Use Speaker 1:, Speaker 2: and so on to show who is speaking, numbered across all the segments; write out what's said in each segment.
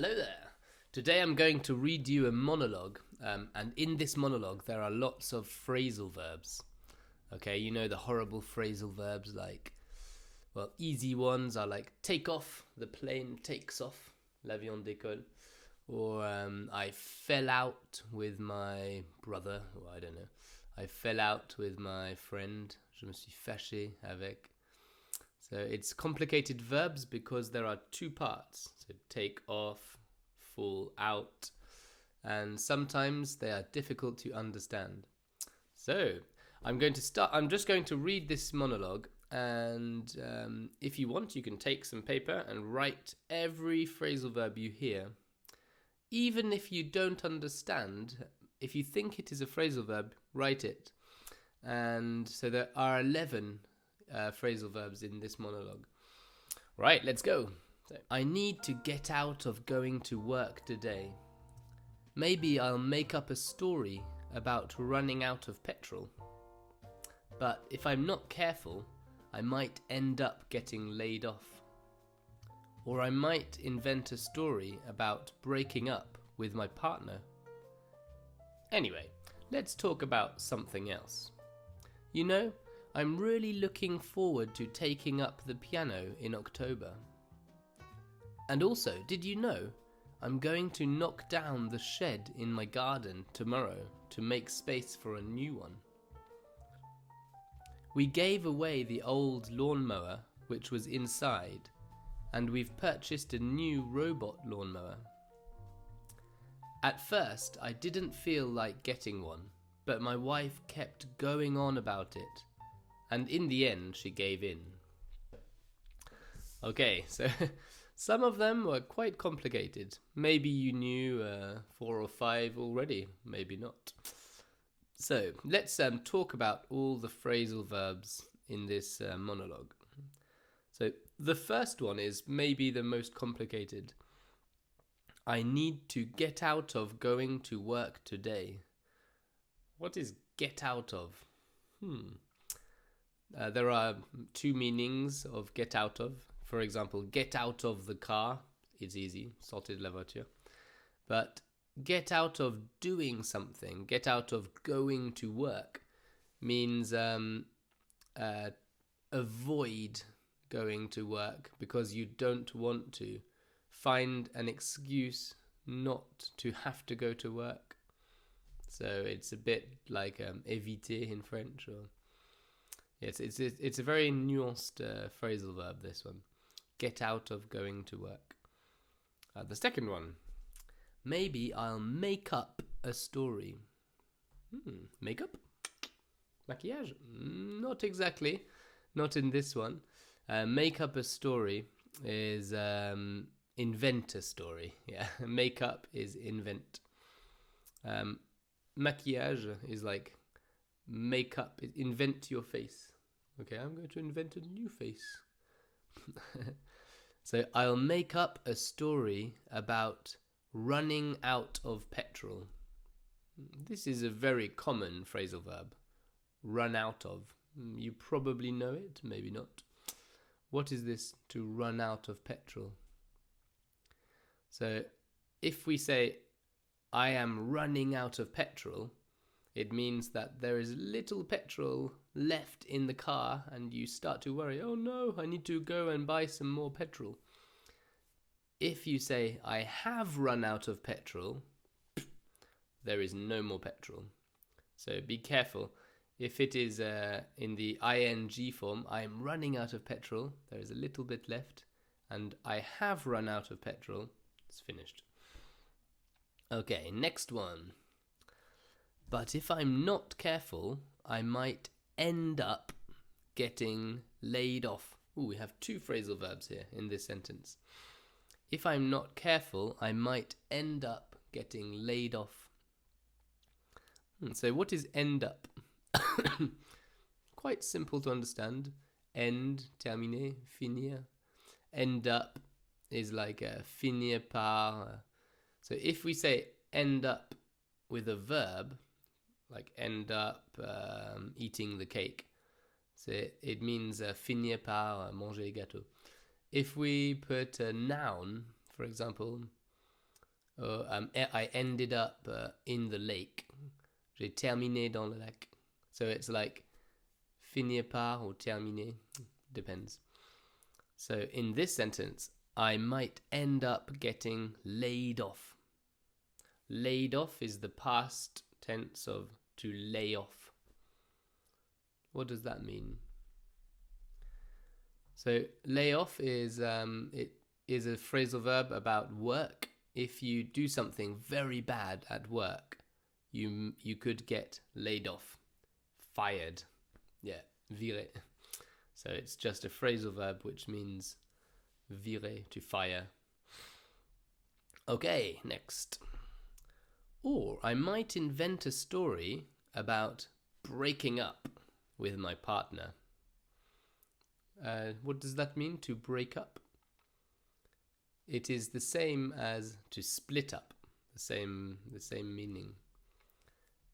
Speaker 1: Hello there. Today I'm going to read you a monologue, and in this monologue there are lots of phrasal verbs. Okay, you know the horrible phrasal verbs easy ones are like take off, the plane takes off, l'avion décolle, or I fell out with my brother, or I don't know, I fell out with my friend, je me suis fâché avec. So it's complicated verbs because there are two parts. So take off, fall out, and sometimes they are difficult to understand. So I'm just going to read this monologue, and if you want, you can take some paper and write every phrasal verb you hear. Even if you don't understand, if you think it is a phrasal verb, write it. And so there are 11 phrasal verbs in this monologue. Right, let's go. So, I need to get out of going to work today. Maybe I'll make up a story about running out of petrol. But if I'm not careful, I might end up getting laid off. Or I might invent a story about breaking up with my partner. Anyway, let's talk about something else. You know, I'm really looking forward to taking up the piano in October. And also, did you know, I'm going to knock down the shed in my garden tomorrow to make space for a new one. We gave away the old lawn-mower which was inside, and we've purchased a new robot lawn-mower. At first, I didn't feel like getting one, but my wife kept going on about it, and in the end she gave in. Okay, so some of them were quite complicated. Maybe you knew 4 or 5 already, maybe not. So let's talk about all the phrasal verbs in this monologue. So the first one is maybe the most complicated. I need to get out of going to work today. What is get out of? There are 2 meanings of get out of. For example, get out of the car. It's easy, sortir de la voiture. But get out of doing something, get out of going to work, means avoid going to work because you don't want to. Find an excuse not to have to go to work. So it's a bit like éviter in French. Or yes, it's a very nuanced phrasal verb, this one. Get out of going to work. The second one. Maybe I'll make up a story. Makeup? Maquillage? Not exactly. Not in this one. Make up a story is invent a story. Yeah, make up is invent. Maquillage is like make up, invent your face. Okay, I'm going to invent a new face. So I'll make up a story about running out of petrol. This is a very common phrasal verb. Run out of. You probably know it, maybe not. What is this, to run out of petrol? So if we say, I am running out of petrol, it means that there is little petrol left in the car and you start to worry, oh no, I need to go and buy some more petrol. If you say, I have run out of petrol, there is no more petrol. So be careful. If it is in the ing form, I am running out of petrol, there is a little bit left, and I have run out of petrol, it's finished. Okay, next one. But if I'm not careful, I might end up getting laid off. We have 2 phrasal verbs here in this sentence. If I'm not careful, I might end up getting laid off. So what is end up? Quite simple to understand. End, terminer, finir. End up is like finir par. So if we say end up with a verb, like end up eating the cake, so it means finir par manger gâteau. If we put a noun, for example, Or I ended up in the lake. J'ai terminé dans le lac. So it's like finir par or terminer, depends. So in this sentence, I might end up getting laid off. Laid off is the past tense of to lay off. What does that mean? So lay off is it is a phrasal verb about work. If you do something very bad at work, you could get laid off, fired. Yeah, virer. So it's just a phrasal verb which means virer, to fire. Okay, next. Or I might invent a story about breaking up with my partner. What does that mean, to break up? It is the same as to split up, the same meaning.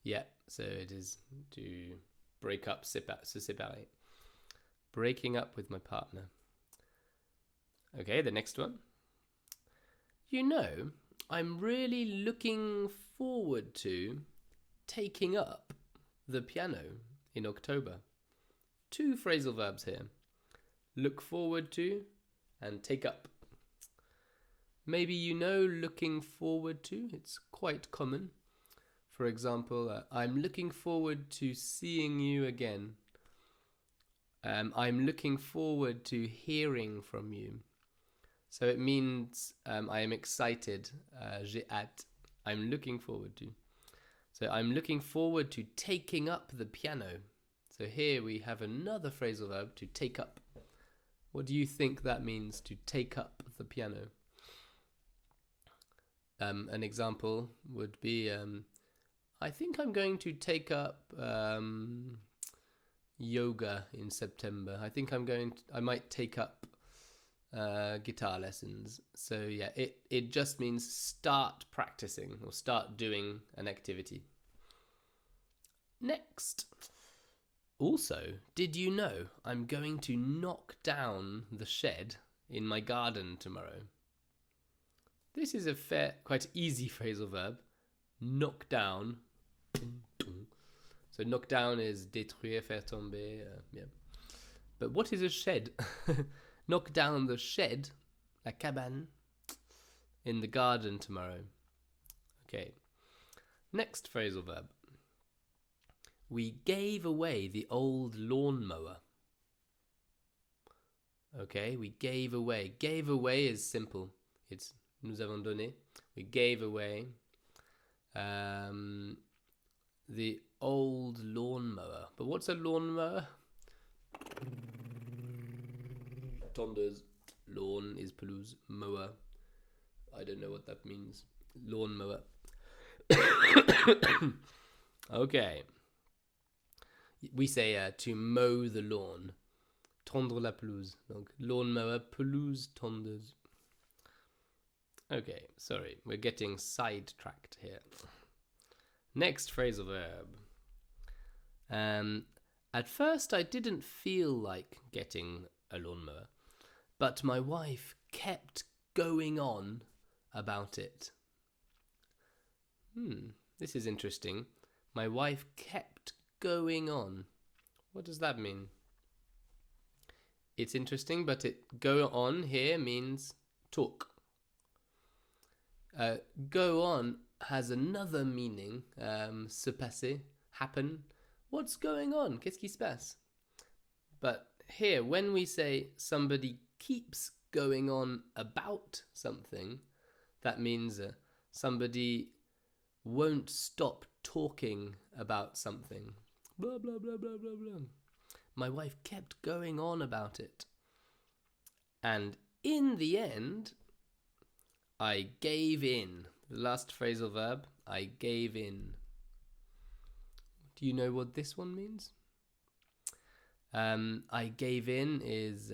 Speaker 1: Yeah, so it is to break up, se séparer. Breaking up with my partner. Okay, the next one. You know, I'm really looking forward to taking up the piano in October. 2 phrasal verbs here. Look forward to and take up. Maybe you know looking forward to, it's quite common. For example, I'm looking forward to seeing you again. I'm looking forward to hearing from you. So it means I am excited, j'ai hâte. I'm looking forward to. So I'm looking forward to taking up the piano. So here we have another phrasal verb, to take up. What do you think that means, to take up the piano? An example would be, I think I'm going to take up yoga in September. I think I might take up guitar lessons. So yeah, it just means start practicing or start doing an activity. Next. Also, did you know I'm going to knock down the shed in my garden tomorrow? This is a quite easy phrasal verb. Knock down. So knock down is détruire, faire tomber. Yeah. But what is a shed? Knock down the shed, la cabane, in the garden tomorrow. Okay. Next phrasal verb. We gave away the old lawn-mower. Okay, we gave away. Gave away is simple. It's nous avons donné. We gave away the old lawn-mower. But what's a lawn-mower? Tondeuse. Lawn is pelouse. Mower. I don't know what that means. Lawn-mower. Okay. We say to mow the lawn. Tondre la pelouse. Donc, lawn-mower, pelouse, tondeuse. Okay, sorry. We're getting sidetracked here. Next phrasal verb. At first, I didn't feel like getting a lawnmower, but my wife kept going on about it. This is interesting. My wife kept going on. What does that mean? It's interesting, but go on here means talk. Go on has another meaning, se passer, happen. What's going on? Qu'est-ce qui se passe? But here, when we say somebody keeps going on about something, that means somebody won't stop talking about something. Blah, blah, blah, blah, blah, blah. My wife kept going on about it. And in the end, I gave in. The last phrasal verb, I gave in. Do you know what this one means? I gave in is,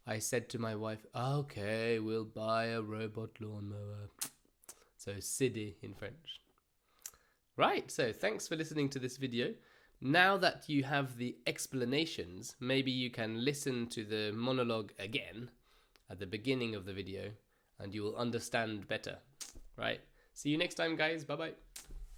Speaker 1: I said to my wife, okay, we'll buy a robot lawnmower. So, céder in French. Right, so thanks for listening to this video. Now that you have the explanations, maybe you can listen to the monologue again at the beginning of the video and you will understand better. right? See you next time, guys. Bye bye.